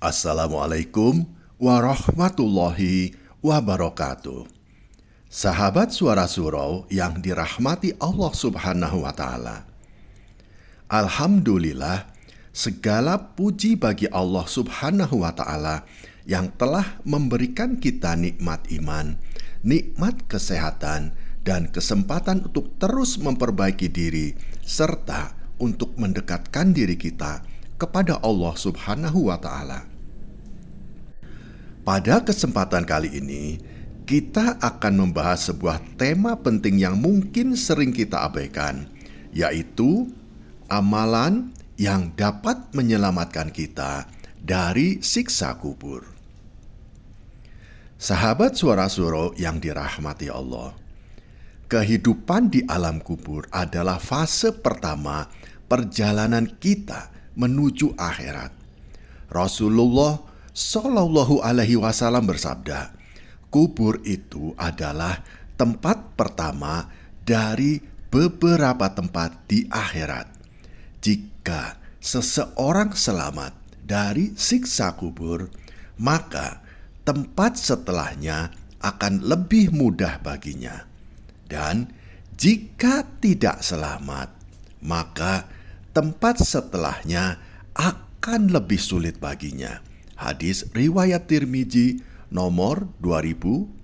Assalamualaikum warahmatullahi wabarakatuh. Sahabat Suara Surau yang dirahmati Allah Subhanahu wa Ta'ala, Alhamdulillah, segala puji bagi Allah Subhanahu wa Ta'ala yang telah memberikan kita nikmat iman, nikmat kesehatan, dan kesempatan untuk terus memperbaiki diri serta untuk mendekatkan diri kita kepada Allah Subhanahu wa Ta'ala. Pada kesempatan kali ini, kita akan membahas sebuah tema penting yang mungkin sering kita abaikan, yaitu amalan yang dapat menyelamatkan kita dari siksa kubur. Sahabat Suara Surau yang dirahmati Allah, kehidupan di alam kubur adalah fase pertama perjalanan kita menuju akhirat. Rasulullah Shallallahu Alaihi Wasallam bersabda, kubur itu adalah tempat pertama dari beberapa tempat di akhirat. Jika seseorang selamat dari siksa kubur, maka tempat setelahnya akan lebih mudah baginya. Dan jika tidak selamat, maka tempat setelahnya akan lebih sulit baginya. Hadis riwayat Tirmizi nomor 2308.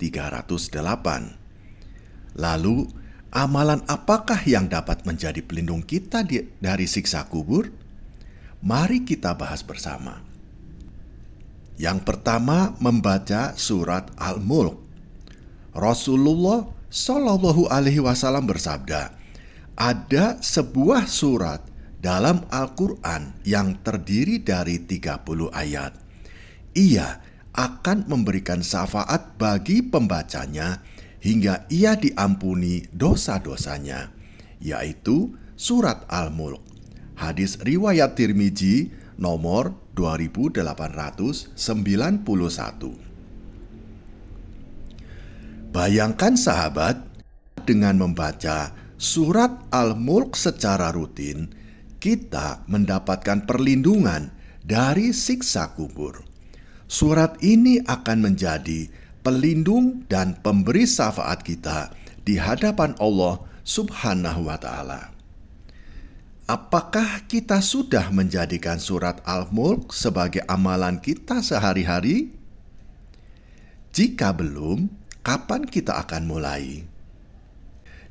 Lalu, amalan apakah yang dapat menjadi pelindung kita dari siksa kubur? Mari kita bahas bersama. Yang pertama, membaca surat Al-Mulk. Rasulullah Shallallahu Alaihi Wasallam bersabda, ada sebuah surat dalam Al-Quran yang terdiri dari 30 ayat. Ia akan memberikan syafaat bagi pembacanya hingga ia diampuni dosa-dosanya, yaitu surat Al-Mulk. Hadis riwayat Tirmizi nomor 2891. Bayangkan sahabat, dengan membaca surat Al-Mulk secara rutin, kita mendapatkan perlindungan dari siksa kubur. Surat ini akan menjadi pelindung dan pemberi syafaat kita di hadapan Allah Subhanahu wa Ta'ala. Apakah kita sudah menjadikan surat Al-Mulk sebagai amalan kita sehari-hari? Jika belum, kapan kita akan mulai?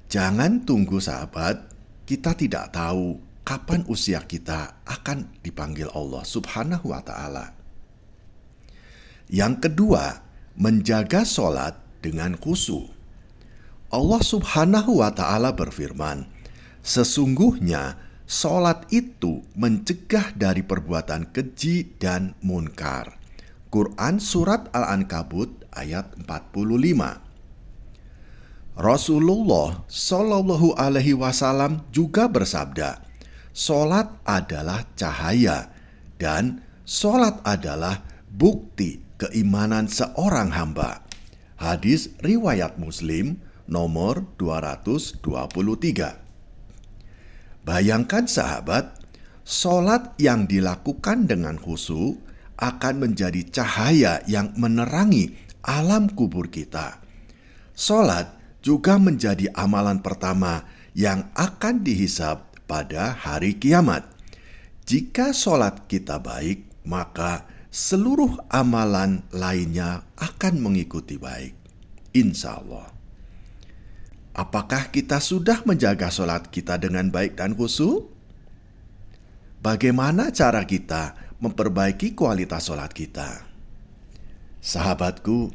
Jangan tunggu sahabat, kita tidak tahu kapan usia kita akan dipanggil Allah Subhanahu wa Ta'ala. Yang kedua, menjaga sholat dengan khusyuk. Allah Subhanahu wa Ta'ala berfirman, sesungguhnya sholat itu mencegah dari perbuatan keji dan munkar. Quran Surat Al-Ankabut ayat 45. Rasulullah Shallallahu Alaihi Wasallam juga bersabda, sholat adalah cahaya dan sholat adalah bukti keimanan seorang hamba. Hadis riwayat Muslim nomor 223. Bayangkan sahabat, sholat yang dilakukan dengan khusyuk akan menjadi cahaya yang menerangi alam kubur kita. Sholat juga menjadi amalan pertama yang akan dihisab pada hari kiamat. Jika sholat kita baik, maka seluruh amalan lainnya akan mengikuti baik, insya Allah. Apakah kita sudah menjaga sholat kita dengan baik dan khusyuk? Bagaimana cara kita memperbaiki kualitas sholat kita? Sahabatku,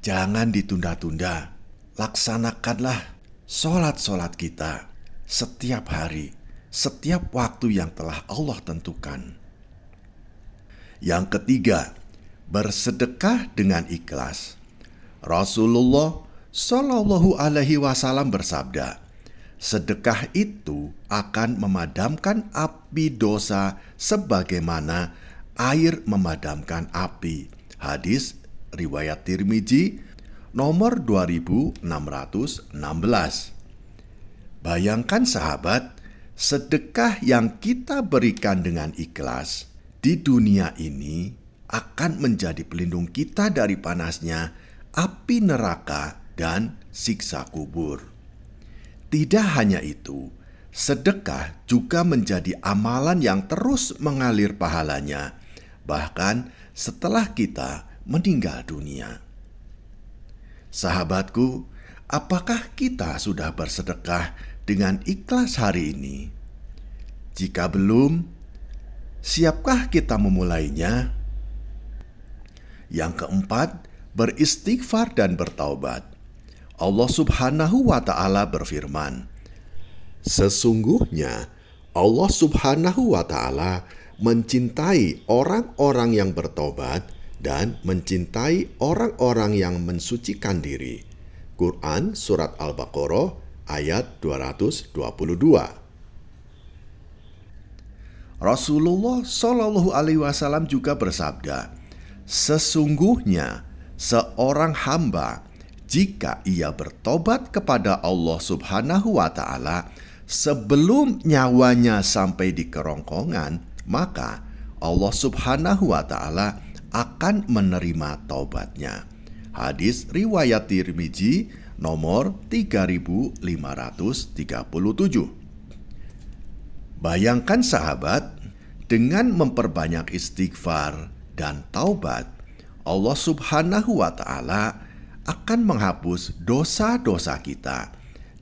jangan ditunda-tunda. Laksanakanlah sholat-sholat kita setiap hari, setiap waktu yang telah Allah tentukan. Yang ketiga, bersedekah dengan ikhlas. Rasulullah Shallallahu Alaihi Wasallam bersabda, sedekah itu akan memadamkan api dosa sebagaimana air memadamkan api. Hadis riwayat Tirmizi nomor 2616. Bayangkan sahabat, sedekah yang kita berikan dengan ikhlas di dunia ini akan menjadi pelindung kita dari panasnya api neraka dan siksa kubur. Tidak hanya itu, sedekah juga menjadi amalan yang terus mengalir pahalanya, bahkan setelah kita meninggal dunia. Sahabatku, apakah kita sudah bersedekah dengan ikhlas hari ini? Jika belum, siapkah kita memulainya? Yang keempat, beristighfar dan bertaubat. Allah Subhanahu wa Ta'ala berfirman, "Sesungguhnya Allah Subhanahu wa Ta'ala mencintai orang-orang yang bertobat dan mencintai orang-orang yang mensucikan diri." Quran Surat Al-Baqarah ayat 222. Rasulullah Shallallahu Alaihi Wasallam juga bersabda, "Sesungguhnya seorang hamba, jika ia bertobat kepada Allah Subhanahu wa Ta'ala sebelum nyawanya sampai di kerongkongan, maka Allah Subhanahu wa Ta'ala akan menerima taubatnya." Hadis riwayat Tirmizi nomor 3537. Bayangkan sahabat, dengan memperbanyak istighfar dan taubat, Allah Subhanahu wa Ta'ala akan menghapus dosa-dosa kita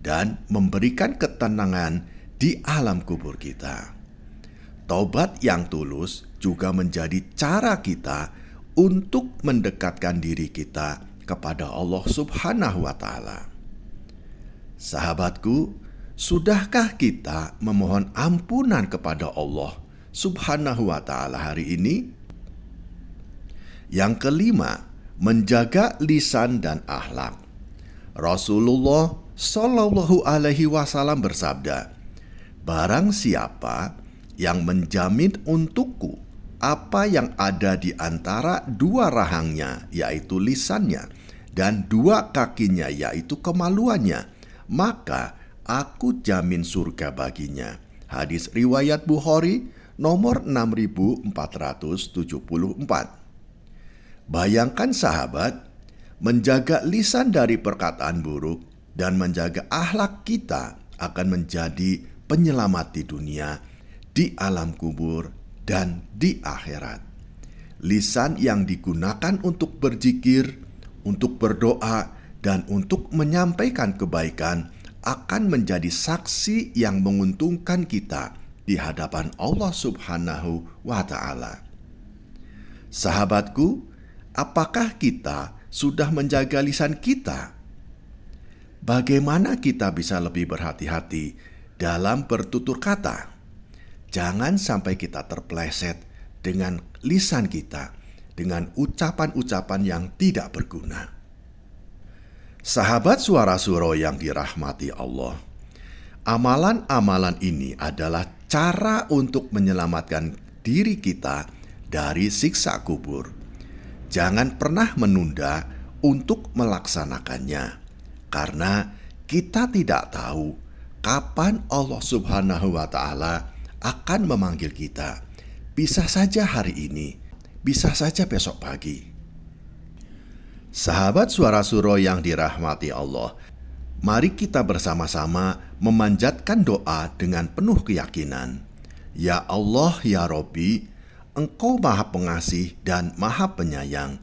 dan memberikan ketenangan di alam kubur kita. Taubat yang tulus juga menjadi cara kita untuk mendekatkan diri kita kepada Allah Subhanahu wa Ta'ala. Sahabatku, sudahkah kita memohon ampunan kepada Allah Subhanahu wa Ta'ala hari ini? Yang kelima, menjaga lisan dan akhlak. Rasulullah Shallallahu Alaihi Wasallam bersabda, "Barang siapa yang menjamin untukku apa yang ada di antara dua rahangnya, yaitu lisannya, dan dua kakinya, yaitu kemaluannya, maka aku jamin surga baginya." Hadis riwayat Bukhari nomor 6474. Bayangkan sahabat, menjaga lisan dari perkataan buruk dan menjaga akhlak kita akan menjadi penyelamat di dunia, di alam kubur, dan di akhirat. Lisan yang digunakan untuk berzikir, untuk berdoa, dan untuk menyampaikan kebaikan akan menjadi saksi yang menguntungkan kita di hadapan Allah Subhanahu wa Ta'ala. Sahabatku, apakah kita sudah menjaga lisan kita? Bagaimana kita bisa lebih berhati-hati dalam bertutur kata? Jangan sampai kita terpleset dengan lisan kita, dengan ucapan-ucapan yang tidak berguna. Sahabat Suara Suro yang dirahmati Allah, amalan-amalan ini adalah cara untuk menyelamatkan diri kita dari siksa kubur. Jangan pernah menunda untuk melaksanakannya, karena kita tidak tahu kapan Allah Subhanahu wa Ta'ala akan memanggil kita. Bisa saja hari ini, bisa saja besok pagi. Sahabat Suara Suro yang dirahmati Allah, mari kita bersama-sama memanjatkan doa dengan penuh keyakinan. Ya Allah, ya Robbi, Engkau Maha Pengasih dan Maha Penyayang.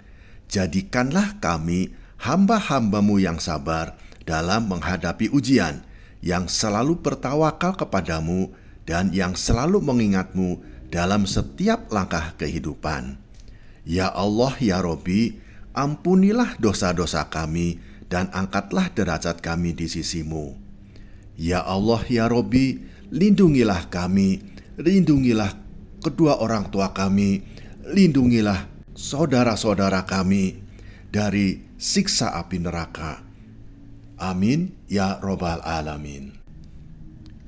Jadikanlah kami hamba-hambamu yang sabar dalam menghadapi ujian, yang selalu bertawakal kepadamu dan yang selalu mengingatmu dalam setiap langkah kehidupan. Ya Allah, ya Robbi, ampunilah dosa-dosa kami dan angkatlah derajat kami di sisimu. Ya Allah, ya Robbi, lindungilah kami, lindungilah kedua orang tua kami, lindungilah saudara-saudara kami dari siksa api neraka. Amin ya Rabbal Alamin.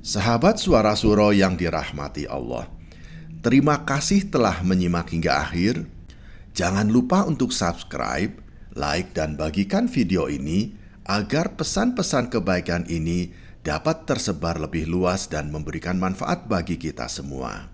Sahabat Suara Suro yang dirahmati Allah, terima kasih telah menyimak hingga akhir. Jangan lupa untuk subscribe, like, dan bagikan video ini agar pesan-pesan kebaikan ini dapat tersebar lebih luas dan memberikan manfaat bagi kita semua.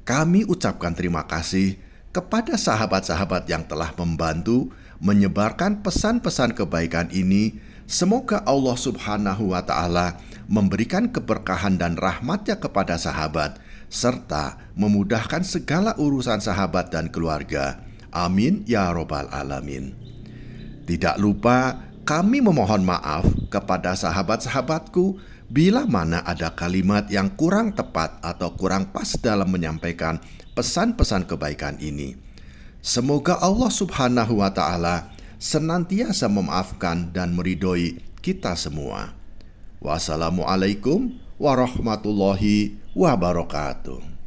Kami ucapkan terima kasih kepada sahabat-sahabat yang telah membantu menyebarkan pesan-pesan kebaikan ini. Semoga Allah Subhanahu wa Ta'ala memberikan keberkahan dan rahmat-Nya kepada sahabat, serta memudahkan segala urusan sahabat dan keluarga. Amin ya Robbal Alamin. Tidak lupa kami memohon maaf kepada sahabat-sahabatku bila mana ada kalimat yang kurang tepat atau kurang pas dalam menyampaikan pesan-pesan kebaikan ini. Semoga Allah Subhanahu wa Ta'ala senantiasa memaafkan dan meridhoi kita semua. Wassalamualaikum warahmatullahi wabarakatuh.